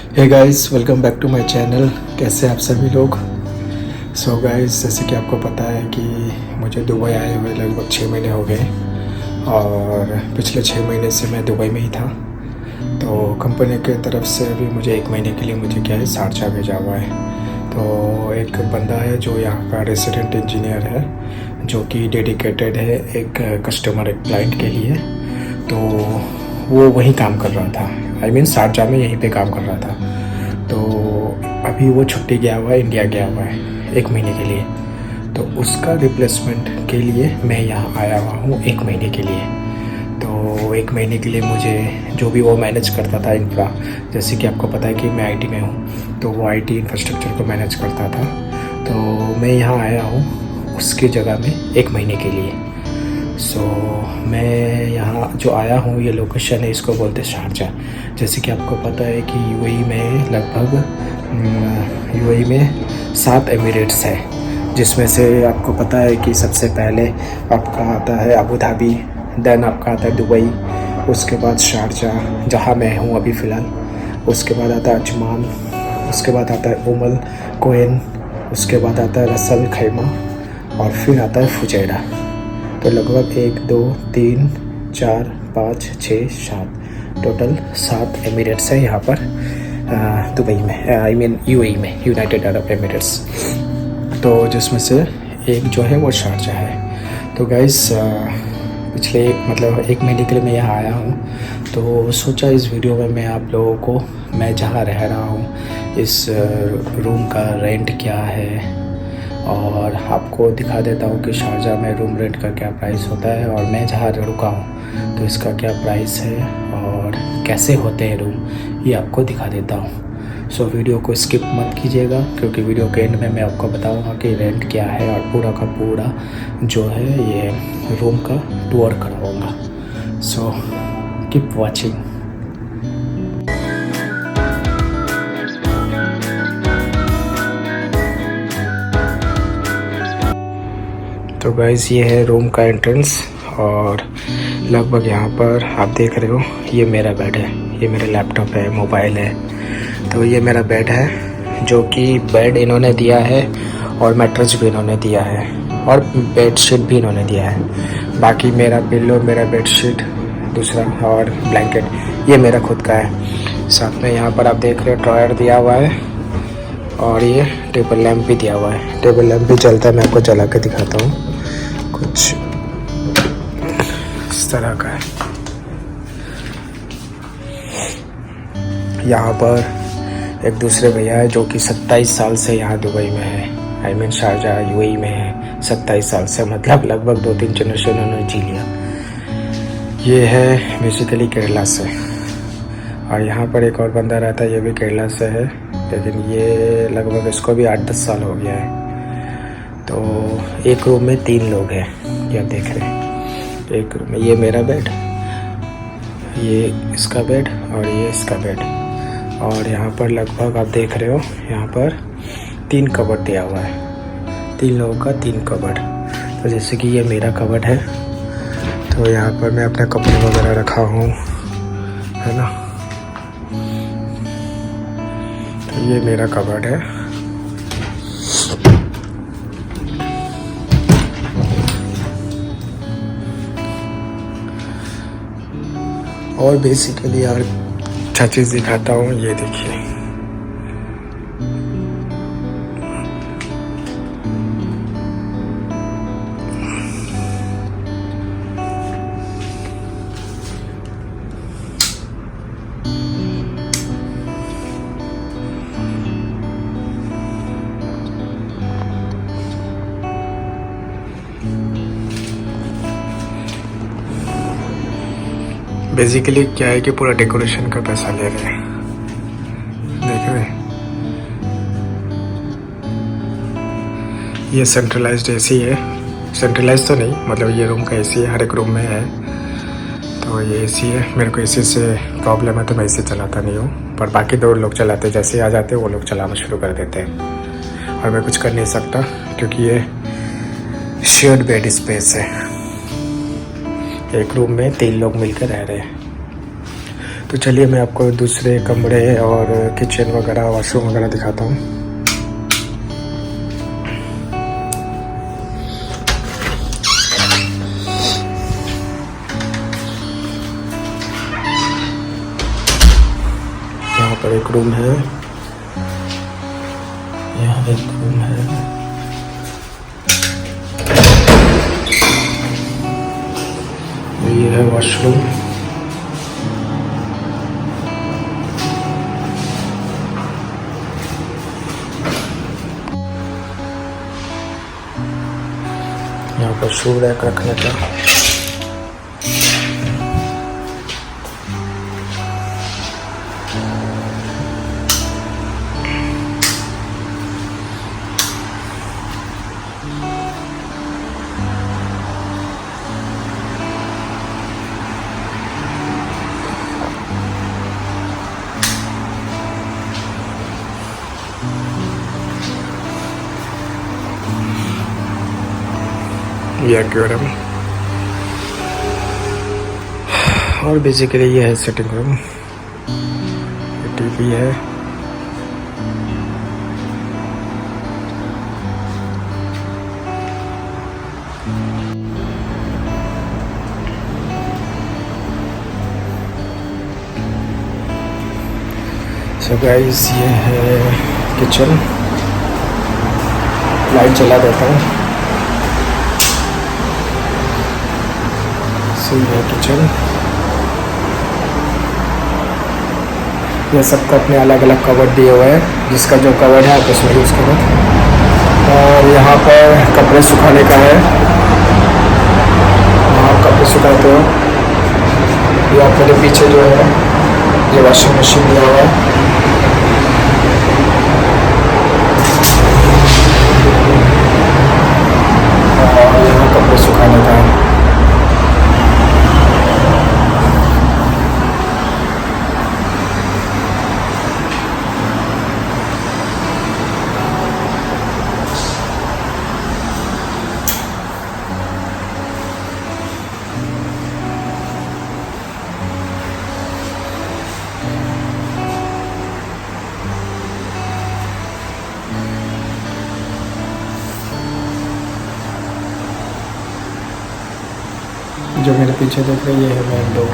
Hey guys, welcome back to my channel. कैसे आप सभी लोग? सो गाइस, जैसे कि आपको पता है कि मुझे दुबई आए हुए लगभग 6 महीने हो गए और पिछले 6 महीने से मैं दुबई में ही था। तो कंपनी की तरफ से अभी मुझे 1 महीने के लिए मुझे क्या है शारजा भेजा हुआ है। तो एक बंदा है जो यहाँ का रेसिडेंट इंजीनियर है, जो कि डेडिकेटेड है एक कस्टमर, एक क्लाइंट के लिए। तो वो वहीं काम कर रहा था, शारजा में यहीं पे काम कर रहा था। तो अभी वो छुट्टी गया हुआ है, इंडिया गया हुआ है 1 महीने के लिए। तो उसका रिप्लेसमेंट के लिए मैं यहाँ आया हुआ हूँ 1 महीने के लिए। तो 1 महीने के लिए मुझे जो भी वो मैनेज करता था इंफ्रा, जैसे कि आपको पता है कि मैं आईटी में हूँ, तो वो आईटी इंफ्रास्ट्रक्चर को मैनेज करता था। तो मैं यहाँ आया हूँ उसकी जगह में 1 महीने के लिए। सो मैं यहाँ जो आया हूँ, ये लोकेशन है, इसको बोलते हैं शारजा। जैसे कि आपको पता है कि यूएई में लगभग 7 एमिरेट्स है, जिसमें से आपको पता है कि सबसे पहले आपका आता है अबू धाबी, देन आपका आता है दुबई, उसके बाद शारजा जहाँ मैं हूँ अभी फ़िलहाल, उसके बाद आता है अजमान, उसके बाद आता है उमल कोएन, उसके बाद आता है रस अल खैमा और फिर आता है फुजैरा। तो लगभग 1 2 3 4 5 6 7 टोटल 7 एमिरेट्स है यहाँ पर दुबई में, यूएई में, यूनाइटेड अरब एमिरेट्स। तो जिसमें से एक जो है वो शारजा है। तो गाइस, पिछले 1 महीने के लिए मैं यहाँ आया हूँ। तो सोचा इस वीडियो में मैं आप लोगों को, मैं जहाँ रह रहा हूँ, इस रूम का रेंट क्या है और आपको दिखा देता हूँ कि शारजा में रूम रेंट का क्या प्राइस होता है, और मैं जहाँ रुका हूँ तो इसका क्या प्राइस है और कैसे होते हैं रूम, ये आपको दिखा देता हूँ। सो वीडियो को स्किप मत कीजिएगा, क्योंकि वीडियो के एंड में मैं आपको बताऊँगा कि रेंट क्या है और पूरा का पूरा जो है ये रूम का टूर कराऊँगा। So keep watching. तो गाइस, ये है रूम का एंट्रेंस और लगभग यहाँ पर आप देख रहे हो, ये मेरा बेड है, ये मेरा लैपटॉप है, मोबाइल है। तो ये मेरा बेड है, जो कि बेड इन्होंने दिया है और मैट्रेस भी इन्होंने दिया है और बेडशीट भी इन्होंने दिया है। बाकी मेरा पिल्लो, मेरा बेडशीट दूसरा और ब्लैंकेट ये मेरा खुद का है। साथ में यहाँ पर आप देख रहे हो ड्रॉयर दिया हुआ है और ये टेबल लैंप भी दिया हुआ है। टेबल लैंप भी चलता है, मैं आपको जला के दिखाता हूँ। कुछ इस तरह का है। यहाँ पर एक दूसरे भैया है जो कि 27 साल से यहाँ दुबई में है, शारजा यूएई में है 27 साल से, मतलब लगभग 2-3 जनरेशन उन्होंने जी लिया। ये है बेसिकली केरला से। और यहाँ पर एक और बंदा रहता है, ये भी केरला से है, लेकिन ये लगभग इसको भी 8-10 साल हो गया है। तो एक रूम में 3 लोग हैं, ये आप देख रहे हैं। एक रूम में ये मेरा बेड, ये इसका बेड और ये इसका बेड। और यहाँ पर लगभग आप देख रहे हो, यहाँ पर 3 कबर्ड दिया हुआ है, 3 लोगों का 3 कबर्ड। तो जैसे कि ये मेरा कबर्ड है, तो यहाँ पर मैं अपने कपड़े वगैरह रखा हूँ, है ना। तो ये मेरा कबर्ड है। और बेसिकली यार अच्छा चीज़ दिखाता हूँ, ये देखिए। बेसिकली क्या है कि पूरा डेकोरेशन का पैसा ले रहे हैं, देख रहे हैं। ये सेंट्रलाइज्ड एसी है, सेंट्रलाइज तो नहीं, मतलब ये रूम का एसी है, हर एक रूम में है। तो ये एसी है, मेरे को एसी से प्रॉब्लम है तो मैं एसी चलाता नहीं हूँ, पर बाकी 2 लोग चलाते हैं। जैसे आ जाते हैं वो लोग चलाना शुरू कर देते हैं और मैं कुछ कर नहीं सकता, क्योंकि ये शेयर्ड बेड स्पेस है। एक रूम में 3 लोग मिलकर रह रहे हैं। तो तो चलिए मैं आपको दूसरे कमरे और किचन वगैरह वॉशरूम वगैरह दिखाता हूँ। यहाँ पर एक रूम है, यहाँ एक रूम है, ये है वॉशरूम। यहाँ पर शू रैक रखने का। ये एक्वेरियम और बेसिकली ये है सिटिंग रूम, ये टीवी है। सो गाइस ये है किचन, लाइट जला देता हूँ। ये किचन, ये सबका अपने अलग अलग कवर दिए हुए हैं, जिसका जो कवर है आप उसमें यूज़ करो। और यहाँ पर कपड़े सुखाने का है, वहाँ कपड़े सुखाते हो। ये आप मेरे पीछे जो है ये वॉशिंग मशीन दिया हुआ है। और यहाँ कपड़े सुखाने का है। जो मेरे पीछे देख रहे ये है मेन डोर।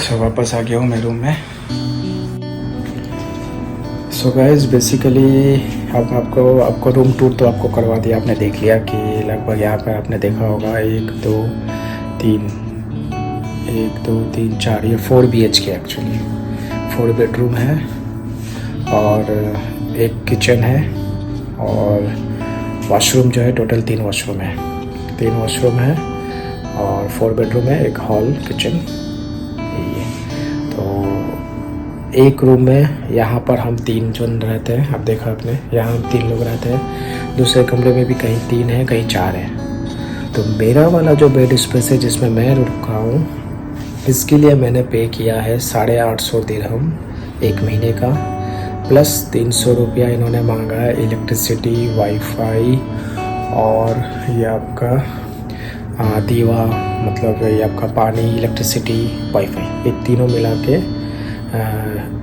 सो वापस आ गया हूँ मैं रूम में। सो गाइस बेसिकली अब आपको रूम टूर तो आपको करवा दिया, आपने देख लिया कि लगभग यहाँ पर आपने देखा होगा 1 2 3 4 ये 4 BHK एक्चुअली 4 बेडरूम है और एक किचन है और वॉशरूम जो है टोटल 3 वॉशरूम है, 3 वॉशरूम है और 4 बेडरूम है, एक हॉल किचन। एक रूम में यहाँ पर हम 3 जन रहते हैं, अब देखा आपने, यहाँ हम 3 लोग रहते हैं। दूसरे कमरे में भी कहीं 3 है कहीं 4 है। तो मेरा वाला जो बेड स्पेस है जिसमें मैं रुका हूँ, इसके लिए मैंने पे किया है 850 दिरहम 1 महीने का, प्लस 300 रुपया इन्होंने मांगा है इलेक्ट्रिसिटी, वाईफाई और ये आपका दीवा, मतलब ये आपका पानी, इलेक्ट्रिसिटी, वाईफाई, ये तीनों मिला के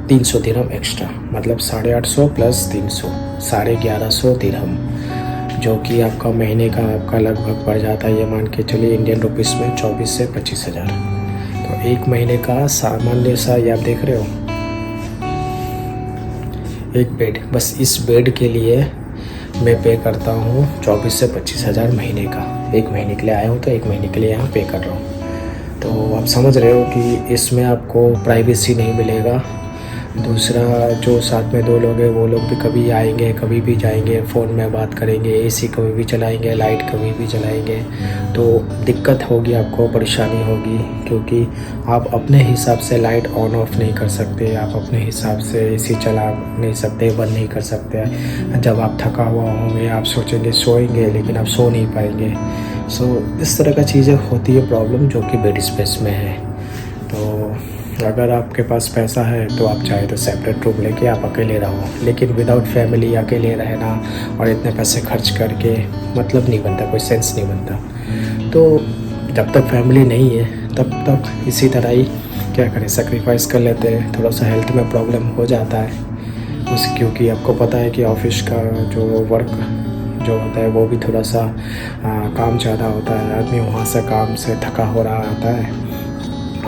300 दिरहम एक्स्ट्रा, मतलब 850 प्लस 300 1150 दिरहम, जो कि आपका महीने का आपका लगभग पड़ जाता है, ये मान के चलिए इंडियन रुपीस में 24 से 25 हज़ार। तो एक महीने का सामान्य सा ये आप देख रहे हो, एक बेड, बस इस बेड के लिए मैं पे करता हूँ 24 से 25 हज़ार महीने का। एक महीने के लिए आया हूँ तो एक महीने के लिए यहाँ पे कर रहा हूँ। तो आप समझ रहे हो कि इसमें आपको प्राइवेसी नहीं मिलेगा, दूसरा जो साथ में 2 लोग हैं वो लोग भी कभी आएंगे कभी भी जाएंगे, फ़ोन में बात करेंगे, एसी कभी भी चलाएंगे, लाइट कभी भी जलाएंगे, तो दिक्कत होगी, आपको परेशानी होगी, क्योंकि आप अपने हिसाब से लाइट ऑन ऑफ नहीं कर सकते, आप अपने हिसाब से एसी चला नहीं सकते, बंद नहीं कर सकते। जब आप थका हुआ होंगे आप सोचेंगे सोएंगे, लेकिन आप सो नहीं पाएंगे। इस तरह का चीज़ें होती है प्रॉब्लम, जो कि बेड स्पेस में है। तो अगर आपके पास पैसा है तो आप चाहे तो सेपरेट रूम लेके आप अकेले रहो, लेकिन विदाउट फैमिली अकेले रहना और इतने पैसे खर्च करके मतलब नहीं बनता, कोई सेंस नहीं बनता। तो जब तक फैमिली नहीं है तब तक इसी तरह ही क्या करें, सेक्रीफाइस कर लेते हैं। थोड़ा सा हेल्थ में प्रॉब्लम हो जाता है क्योंकि आपको पता है कि ऑफिस का जो वर्क जो होता है वो भी थोड़ा सा काम ज़्यादा होता है। आदमी वहाँ से काम से थका हो रहा आता है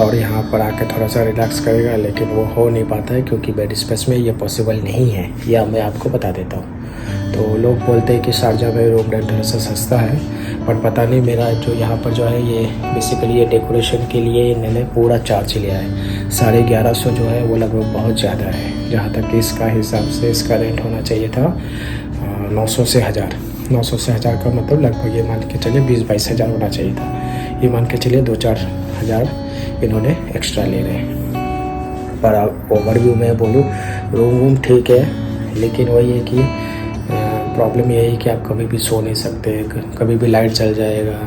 और यहाँ पर आके थोड़ा सा रिलैक्स करेगा, लेकिन वो हो नहीं पाता है क्योंकि बेड स्पेस में ये पॉसिबल नहीं है। यह मैं आपको बता देता हूँ। तो लोग बोलते हैं कि शारजा में रूम रेंट थोड़ा सा सस्ता है, पर पता नहीं, मेरा जो यहाँ पर जो है ये बेसिकली ये डेकोरेशन के लिए इन्होंने पूरा चार्ज लिया है। 1150 जो है वो लगभग बहुत ज़्यादा है। जहाँ तक कि इसका हिसाब से इसका रेंट होना चाहिए था 900 से 1000। 900 से 1000 का मतलब लगभग ये मान के चलिए 20-22 हज़ार होना चाहिए था। ये मान के चलिए 2-4 हज़ार इन्होंने एक्स्ट्रा ले रहे हैं। पर अब ओवरव्यू में बोलूँ, रूम ठीक है, लेकिन वही है कि प्रॉब्लम यही है कि आप कभी भी सो नहीं सकते, कभी भी लाइट जल जाएगा,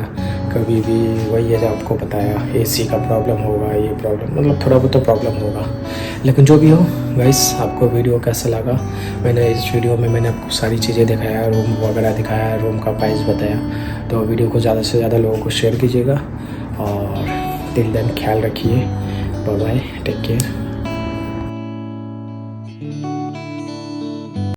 कभी भी वही है जो आपको बताया, एसी का प्रॉब्लम होगा, ये प्रॉब्लम मतलब थोड़ा बहुत तो प्रॉब्लम होगा। लेकिन जो भी हो गाइस, आपको वीडियो कैसा लगा? मैंने इस वीडियो में मैंने आपको सारी चीज़ें दिखाया, रूम वगैरह दिखाया, रूम का प्राइस बताया। तो वीडियो को ज़्यादा से ज़्यादा लोगों को शेयर कीजिएगा और टिल देन ख्याल रखिए। Bye bye, take care.